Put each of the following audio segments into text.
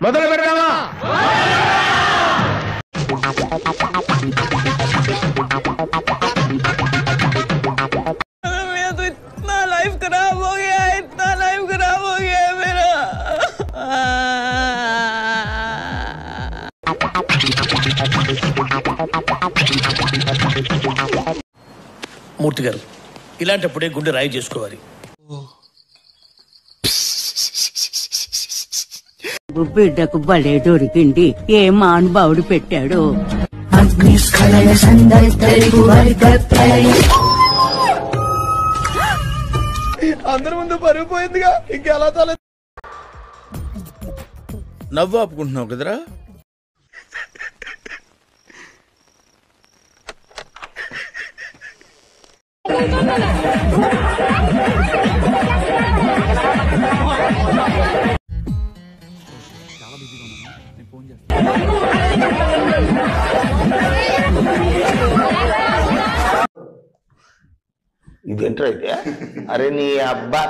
మొదలు పెడదామా? इतना लाइफ खराब हो गया, इतना लाइफ खराब हो गया है मेरा। మూర్తి గారు, ఇలాంటప్పుడే గుండె రాయి చేసుకోవాలి. బిడ్డకు బలే దొరికింది, ఏ మానుభావుడు పెట్టాడు. అందరి ముందు పరుగు పోయిందిగా, ఇంకెలా తల నవ్వు ఆపుకుంటున్నావు కదరా? ఇదేంట్రా అయితే? అరే నీ అబ్బా,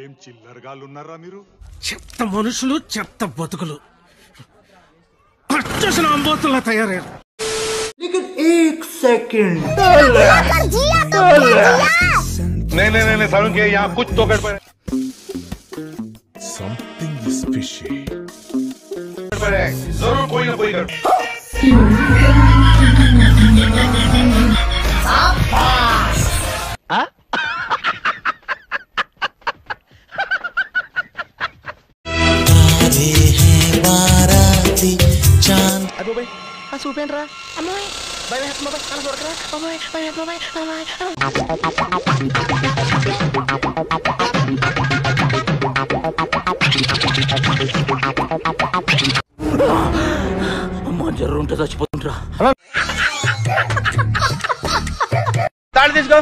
ఏం చిల్లరగాళ్ళున్నారా మీరు? చెత్త మనుషులు, చెత్త బతుకులు, పచ్చసిన అంబోతుల్లా తయారయ్యారు. नहीं सारुण के यहाँ कुछ तो गड़बड़ है. Something is fishy. गड़बड़ है, जरूर कोई ना कोई गड़बड़. అదో బై ఆ చూపేంట్రా అమ్మాయి బై అమ్మాయి అలా దొరకరా అమ్మాయి బై అమ్మాయి అమ్మాయి అమ్మ జర్రు ఉంటే చచ్చిపోతుంటరా. తాళి తీసుకో.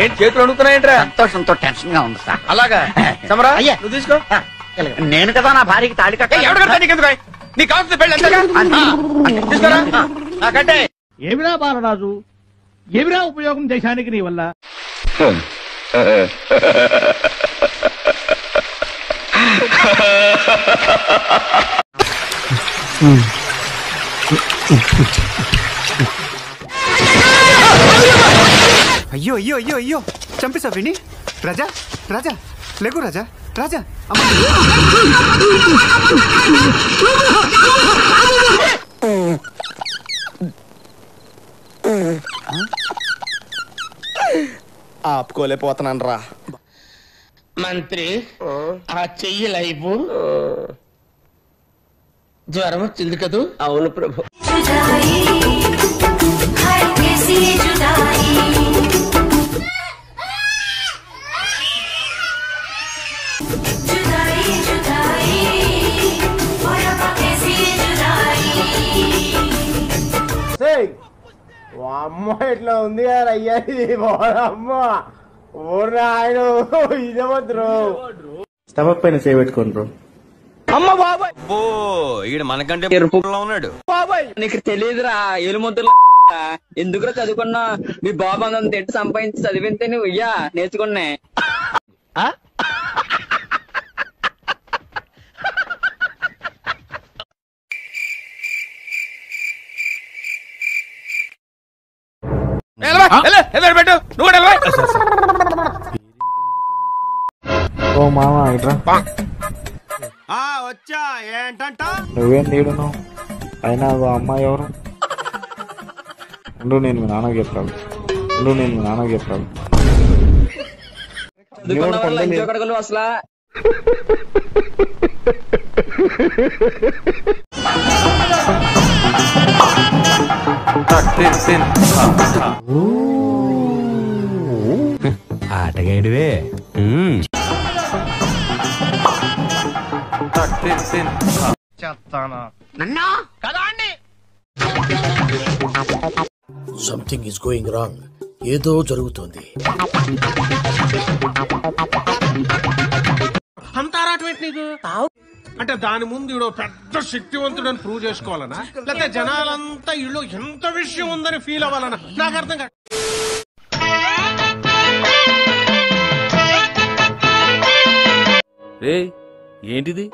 ఏంటి చేతులు అడుగుతున్నాయంట్రా? సంతోషంతో టెన్షన్ గా ఉంది సార్. అలాగా సమరా, నువ్వు తీసుకో. నేను కదా నా భార్యకి తాళి కట్ట. ఎవడు కడతా నీకెందుకు? నీ కావాల్సిన పెళ్ళి అంతేగా? తీసుకోరా నాకంటే. ఏమిరా బాలరాజు, ఏమిరా ఉపయోగం దేశానికి నీ వల్ల? అయ్యో అయ్యో అయ్యో అయ్యో చంపేసా విని. రాజా రాజా లేకు రాజా రాజా. ఆపుకోలేకపోతున్నాను రా. మంత్రి ఆ చెయ్యి లైపు జ్వరం వచ్చింది కదూ? అవును ప్రభు. అమ్మ ఇట్లా ఉంది కదా అయ్యా, అమ్మ ఊర్రా ఆయన ఇదేమద్రు స్టమక్ పైన చేయబెట్టుకోండి బ్రో. అమ్మ బాబాయ్, ఓ ఈడు మనకంటే ఎరుపులో ఉన్నాడు. బాబాయ్ నీకు తెలియదురా ఎలుముద్రలో ఎందుకురా చదువుకున్నా? మీ బాబు అంత తింటే సంపాదించి చదివితే నువ్వు ఇయ్యా నేర్చుకున్నా. పెట్టు నువ్వు. ఓ మామ ఇట్రా. వచ్చా ఏంటంట? నువ్వేం తీడును అయినా అమ్మాయి ఎవరు? ఉండు నేను మీ నాన్నకి చెప్తాను. అసలు ఆటగాడివే. Something is going wrong. ఏదో జరుగుతోంది. అంతారాటం ఏంటి నీకు? అంటే దాని ముందు ఈడో పెద్ద శక్తివంతుడని ప్రూవ్ చేసుకోవాలనా, లేకపోతే జనాలంతా ఈళ్ళు ఎంత విషయం ఉందని ఫీల్ అవ్వాలనా? నాకు అర్థం కాదు. ఏంటిది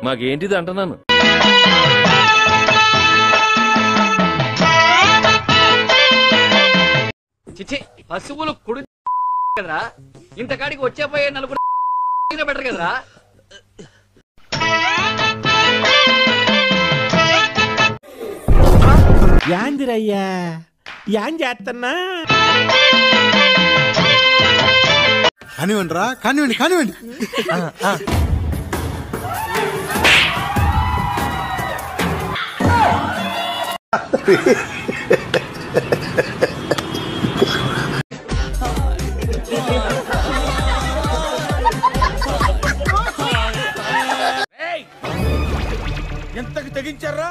మాకేంటిది అంటున్నాను. చిచ్చి పశువులు కుడి కదరా, ఇంతకాడికి వచ్చేపోయే నలుగురు బెటర్ కదరా. యాందిరయ్యా యాం చేస్తున్నా కానివ్వండి రా, కానివ్వండి కానివ్వండి. ఎంతకు తెగించారా?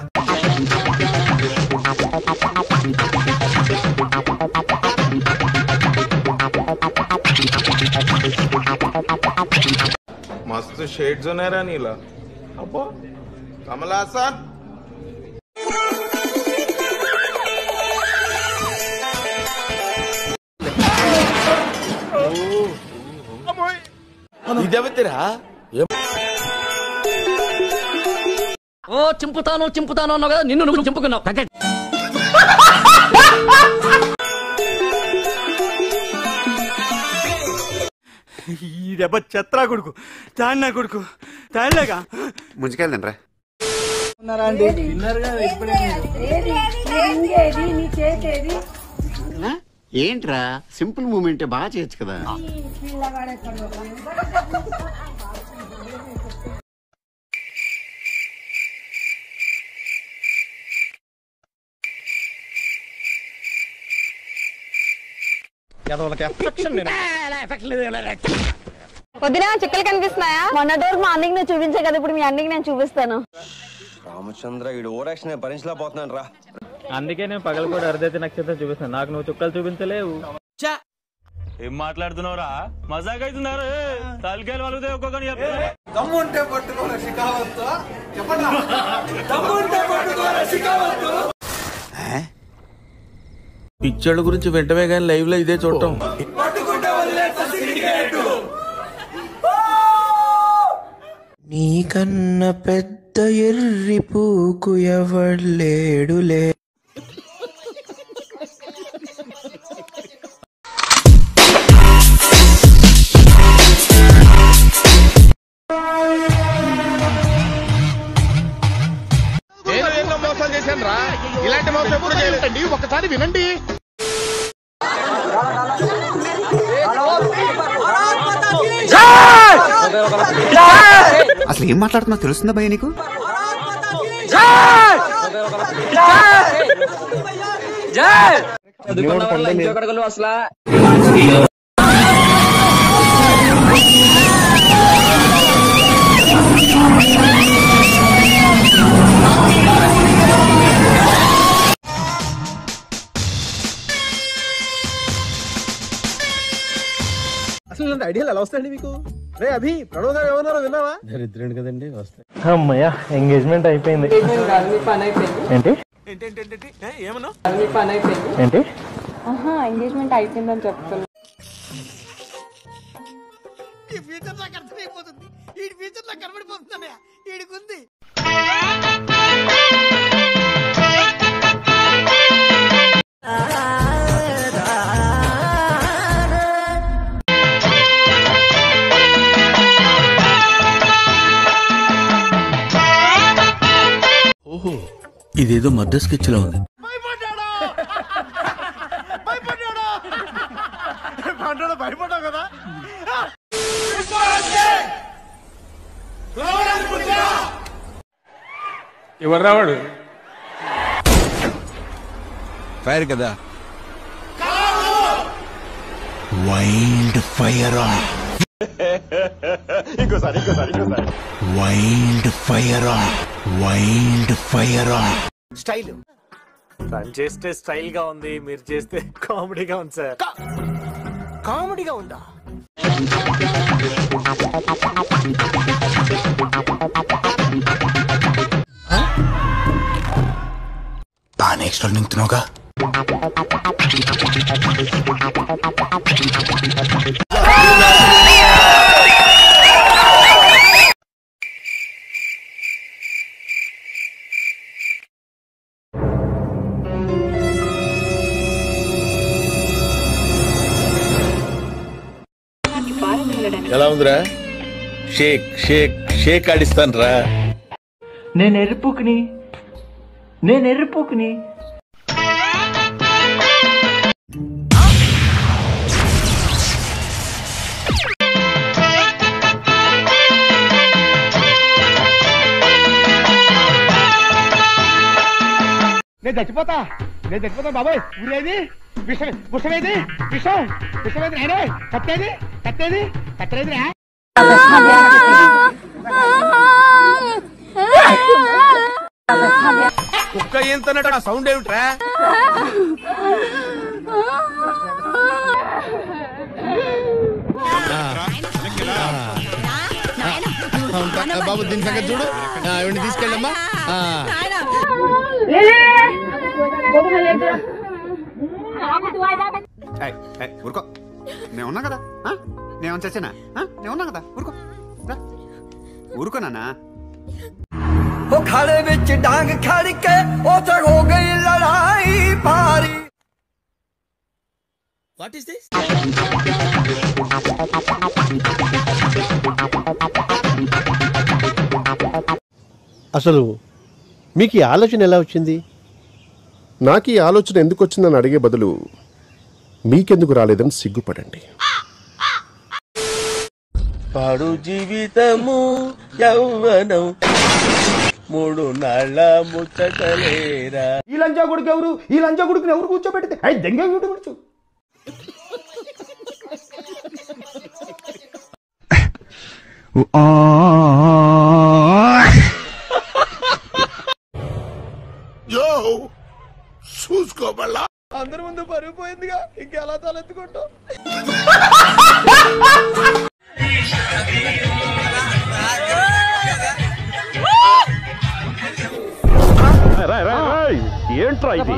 मस्त शेड्स नाही रा नीला अप्पो कमला हसन ఇదేవతిరా ఓ చింపుతాను చింపుతాను అన్నావు కదా, నిన్ను నువ్వు చింపుకున్నావు. ఈ దెబ్బ చెత్రా కొడుకు తాడినా కొడుకు తాడలేగా ముంచుకెళ్దండి రా. ఏంట్రా సింపుల్ మూమెంట్ బాగా చేయొచ్చు కదా. వదినా చుక్కలు కనిపిస్తున్నాయా? మొన్నటి వరకు మా అన్నకి నేను చూపించా కదా, ఇప్పుడు మీ అన్నకి నేను చూపిస్తాను. రామచంద్ర ఈ ఓవరాక్షన్ భరించలేకపోతున్నాను రా. అందుకే నేను పగలు కూడా అర్ధైతే నక్షత్రం చూపిస్తాను. నాకు నువ్వు చుక్కలు చూపించలేవు. ఏం మాట్లాడుతున్నావురా? మజాక్ అవుతున్నారు. తలకాయలు వలుగుతాయి ఒక్కొక్కని చెప్తున్నా. దమ్ముంటే పట్టుకోరా శిఖావత్తు, చెప్పండి. దమ్ముంటే పట్టుకోరా శిఖావత్తు. పిక్చర్ల గురించి వెంటనే కానీ లైవ్ లో ఇదే చూడటం. నీకన్నా పెద్ద ఎర్రి పూకు ఎవడ్లేడులే. ఎన్నో మోసాలు చేశాను రా, ఇలాంటి మోసం ఎప్పుడు చేయలేదండి. ఒకసారి వినండి. అసలు ఏం మాట్లాడుతున్నా తెలుస్తుందా భయ్య నీకు? అసలు అసలు ఇలాంటి ఐడియాలు ఎలా వస్తాయండి మీకు? రే అభి ప్రణవ్ గారు ఏమన్నారో విన్నావా? దరిద్రుడు కదండి వస్తాయి. అమ్మయ్యా ఎంగేజ్మెంట్ అయిపోయింది. ఏంటి ఏమన్నా ఏంటి? ఎంగేజ్మెంట్ అయిపోయిందని చెప్తాను. ఈ ఫ్యూచర్ నాకు అర్థమైపోతుంది. ఈ ఫ్యూచర్ నాకు కనబడిపోతుందనే ఈడికుంది. ఓహో ఇదేదో మద్ద స్కెచ్ లా ఉంది. భయపడ్డావు కదా. ఎవరు రావాడు? ఫైర్ కదా. Wild fire on. ఇంకోసారి wild fire on. Wild fire on. Style తను చేస్తే స్టైల్ గా ఉంది, మీరు చేస్తే కామెడీగా ఉంది సార్. కామెడీగా ఉందా? నెక్స్ట్ నింటున్నావుగా. ఎలా ఉందిరా? షేక్ షేక్ షేక్ ఆడిస్తాను రా. నేను ఎర్రిపుకుని నేను చచ్చిపోతా బాబాయ్. ఊరేది విషమేది విషమేది నేనే కట్టేది రా. కుక్క ఏంతనట సౌండ్ ఏమిట్రా? బాబు దీని సంగతి చూడు. ఎవరిని తీసుకెళ్ళమ్మా. ఊరుకో, నేను ఉన్నా కదా. నేను చచ్చానా? నేను ఉన్నా కదా. ఊరుకో నాన్న. वो खड़े विच डांग खड़ के उधर हो गई लड़ाई भारी। What is this? అసలు మీకు ఈ ఆలోచన ఎలా వచ్చింది? నాకు ఈ ఆలోచన ఎందుకు వచ్చిందని అడిగే బదులు మీకెందుకు రాలేదని సిగ్గుపడండి. పాడు జీవితము యవ్వనం మూడు నాళ్ళ ముచ్చటలేరా. ఈ లంజా కొడుకు ఎవరు? ఈ లంజా కొడుకుని ఎవరు కూర్చోబెడితే దెంగ కూర్చో. చూసుకోబల్లా అందరి ముందు పరిగిపోయిందిగా, ఇంకెలా తలెత్తుకుంటావు? ఏంట్రా ఇది?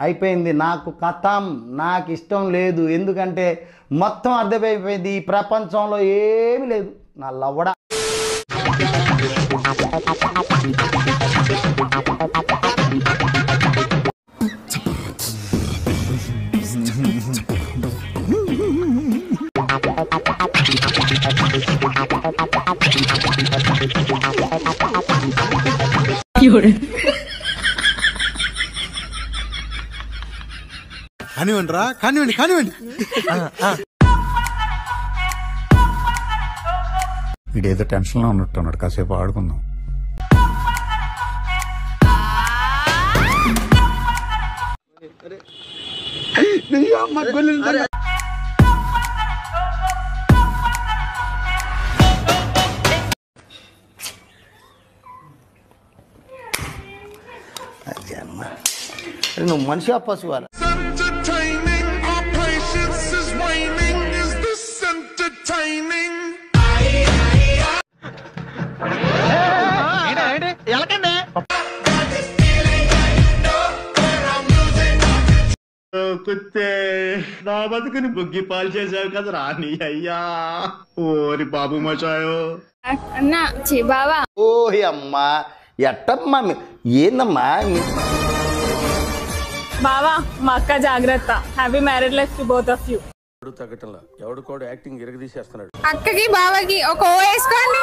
అయిపోయింది. నాకు కథం, నాకు ఇష్టం లేదు. ఎందుకంటే మొత్తం అర్థమైపోయింది, ఈ ప్రపంచంలో ఏమీ లేదు. నా లవ్వడ కానివ్వండి రా, కానివ్వండి. వీడేదో టెన్షన్లో ఉన్నట్టున్నాడు, కాసేపు ఆడుకుందాం. నువ్వు మనిషి పశువాల. కుత్తే నా బతుకుని బుగ్గి పాలు చేసావు కదా రాని అయ్యా. ఓరి బాబు మచాయో అన్నా బావా. ఓహి అమ్మా, ఎట్టమ్మా ఏందమ్మా? బావా మా అక్క జాగ్రత్త. Happy marriage life to both of you. తగ్గటంలా ఎవడు కూడా యాక్టింగ్ ఇరగదీసేస్తున్నాడు. అక్కకి బావకి ఒక ఓ వేసుకోండి.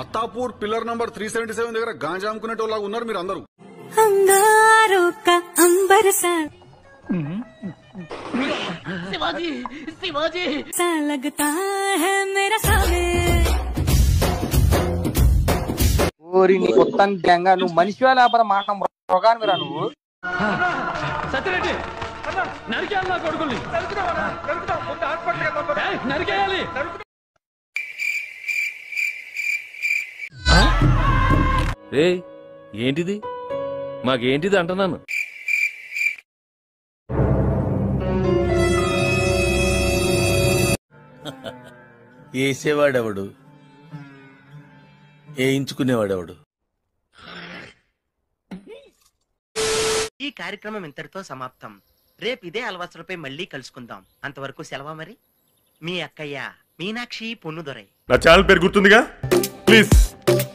అత్తాపూర్ పిల్లర్ నంబర్ 377 దగ్గర గాంజా అమ్ముకునేటోళ్ళగా ఉన్నారు మీరు అందరూ. ఓరి నీ కొత్త గ్యాంగా, నువ్వు మనిషి లేకపోతే మాట రోగాన్ని రా నువ్వు. సత్యరెడ్డి నరికేయాలి, నా కొడుకుల్ని నరికేయాలి. రే ఏంటిది మాకేంటిది అంటున్నాను. వేసేవాడెవడు, వేయించుకునేవాడెవడు? ఈ కార్యక్రమం ఇంతటితో సమాప్తం. రేపు ఇదే అలవాసులపై మళ్ళీ కలుసుకుందాం. అంతవరకు సెలవా మరి. మీ అక్కయ్య మీనాక్షి పొన్నుదొరై. నా ఛానల్ పేరు గుర్తుందిగా? Please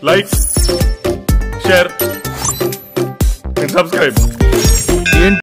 like, share and subscribe.